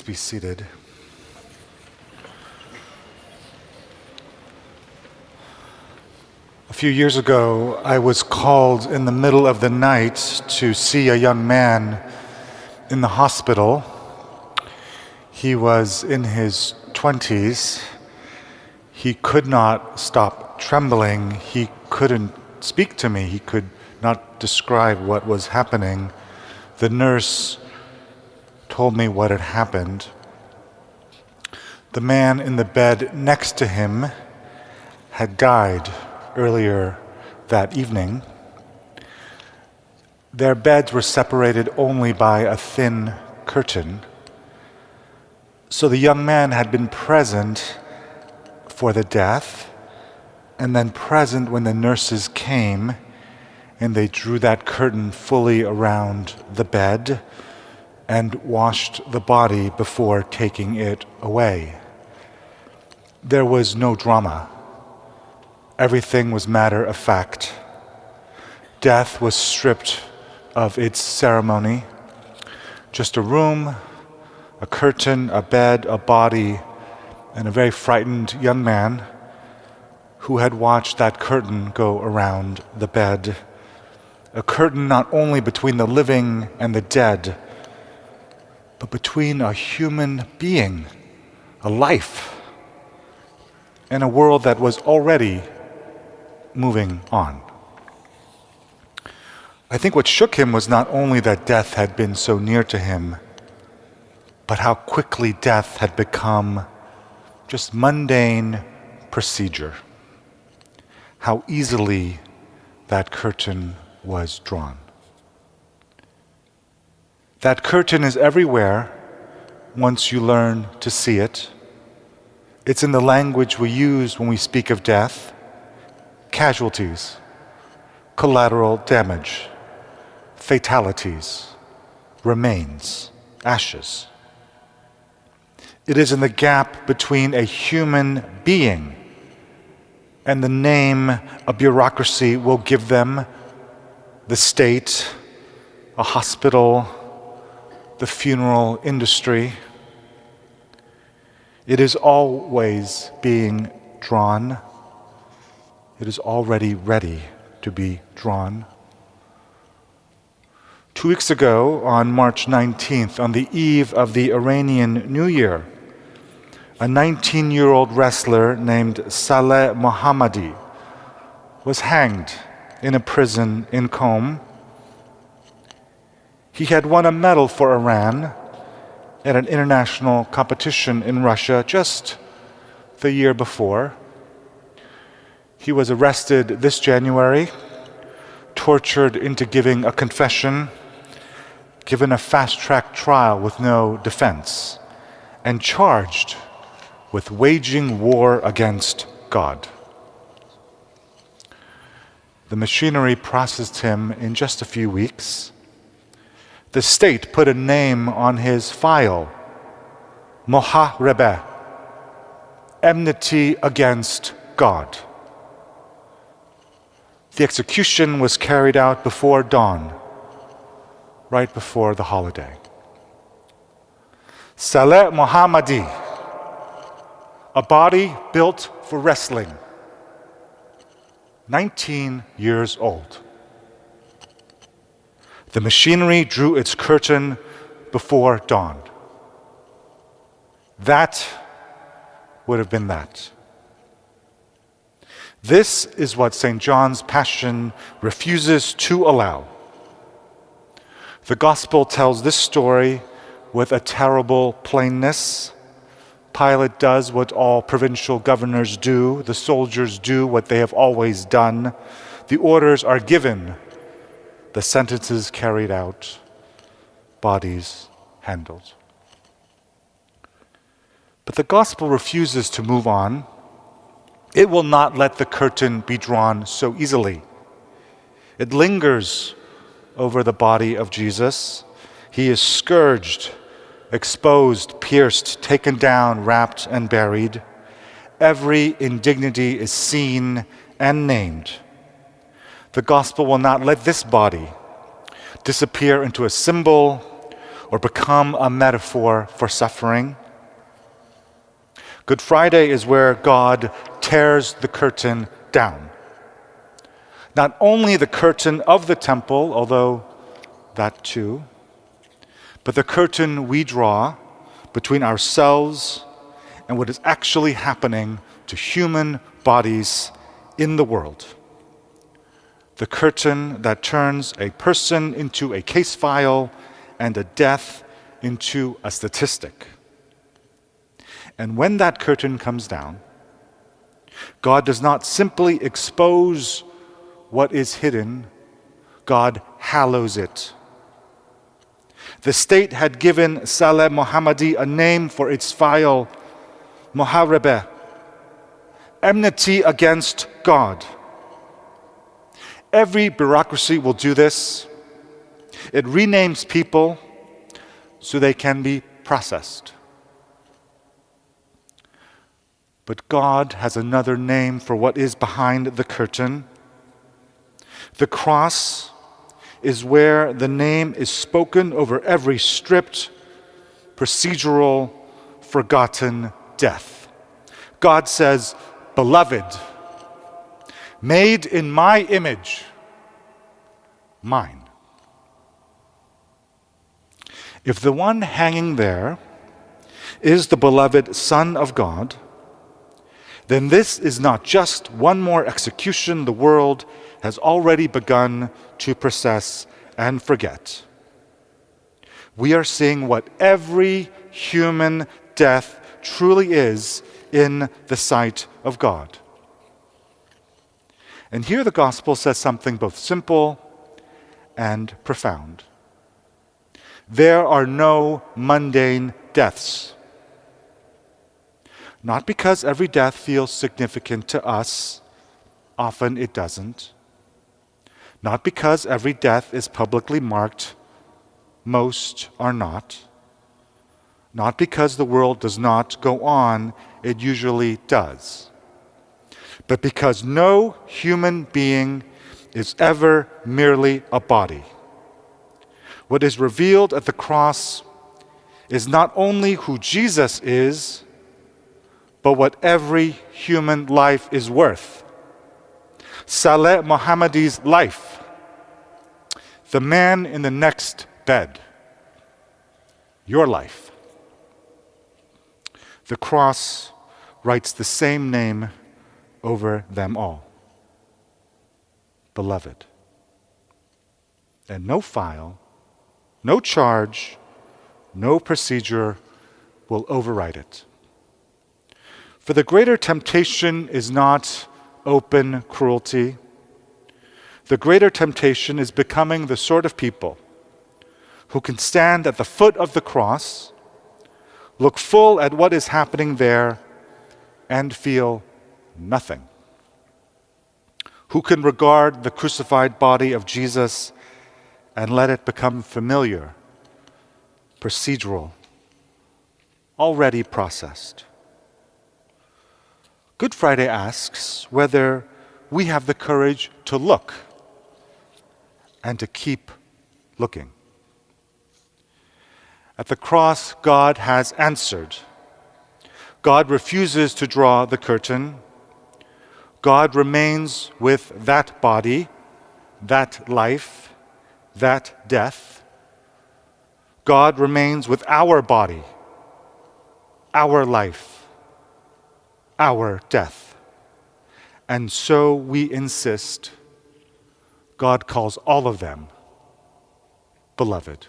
be seated. A few years ago, I was called in the middle of the night to see a young man in the hospital. He was in his 20s. He could not stop trembling. He couldn't speak to me. He could not describe what was happening. The nurse told me what had happened. The man in the bed next to him had died earlier that evening. Their beds were separated only by a thin curtain. So the young man had been present for the death, and then present when the nurses came and they drew that curtain fully around the bed and washed the body before taking it away. There was no drama. Everything was matter of fact. Death was stripped of its ceremony. Just a room, a curtain, a bed, a body, and a very frightened young man who had watched that curtain go around the bed. A curtain not only between the living and the dead, but between a human being, a life, and a world that was already moving on. I think what shook him was not only that death had been so near to him, but how quickly death had become just mundane procedure. How easily that curtain was drawn. That curtain is everywhere once you learn to see it. It's in the language we use when we speak of death: casualties, collateral damage, fatalities, remains, ashes. It is in the gap between a human being and the name a bureaucracy will give them: the state, a hospital, the funeral industry. It is always being drawn. It is already ready to be drawn. 2 weeks ago, on March 19th, on the eve of the Iranian New Year, a 19-year-old wrestler named Saleh Mohammadi was hanged in a prison in Qom. He had won a medal for Iran at an international competition in Russia just the year before. He was arrested this January, tortured into giving a confession, given a fast-track trial with no defense, and charged with waging war against God. The machinery processed him in just a few weeks. The state put a name on his file: Moharebe, enmity against God. The execution was carried out before dawn, right before the holiday. Saleh Mohammadi, a body built for wrestling, 19 years old. The machinery drew its curtain before dawn. That would have been that. This is what St. John's Passion refuses to allow. The Gospel tells this story with a terrible plainness. Pilate does what all provincial governors do. The soldiers do what they have always done. The orders are given. The sentences carried out. Bodies handled. But the Gospel refuses to move on. It will not let the curtain be drawn so easily. It lingers over the body of Jesus. He is scourged, exposed, pierced, taken down, wrapped, and buried. Every indignity is seen and named. The gospel will not let this body disappear into a symbol or become a metaphor for suffering. Good Friday is where God tears the curtain down. Not only the curtain of the temple, although that too, but the curtain we draw between ourselves and what is actually happening to human bodies in the world. The curtain that turns a person into a case file and a death into a statistic. And when that curtain comes down, God does not simply expose what is hidden, God hallows it. The state had given Saleh Mohammadi a name for its file, Muharebe, enmity against God. Every bureaucracy will do this. It renames people so they can be processed. But God has another name for what is behind the curtain. The cross is where the name is spoken over every stripped, procedural, forgotten death. God says, beloved, made in my image, mine. If the one hanging there is the beloved Son of God, then this is not just one more execution the world has already begun to process and forget. We are seeing what every human death truly is in the sight of God. And here the gospel says something both simple and profound. There are no mundane deaths. Not because every death feels significant to us, often it doesn't. Not because every death is publicly marked, most are not. Not because the world does not go on, it usually does. But because no human being is ever merely a body. What is revealed at the cross is not only who Jesus is, but what every human life is worth. Saleh Mohammadi's life, the man in the next bed, your life. The cross writes the same name over them all. Beloved. And no file, no charge, no procedure will override it. For the greater temptation is not open cruelty. The greater temptation is becoming the sort of people who can stand at the foot of the cross, look full at what is happening there, and feel nothing. Who can regard the crucified body of Jesus and let it become familiar, procedural, already processed. Good Friday asks whether we have the courage to look and to keep looking. At the cross, God has answered. God refuses to draw the curtain. God remains with that body, that life, that death. God remains with our body, our life, our death. And so we insist, God calls all of them beloved.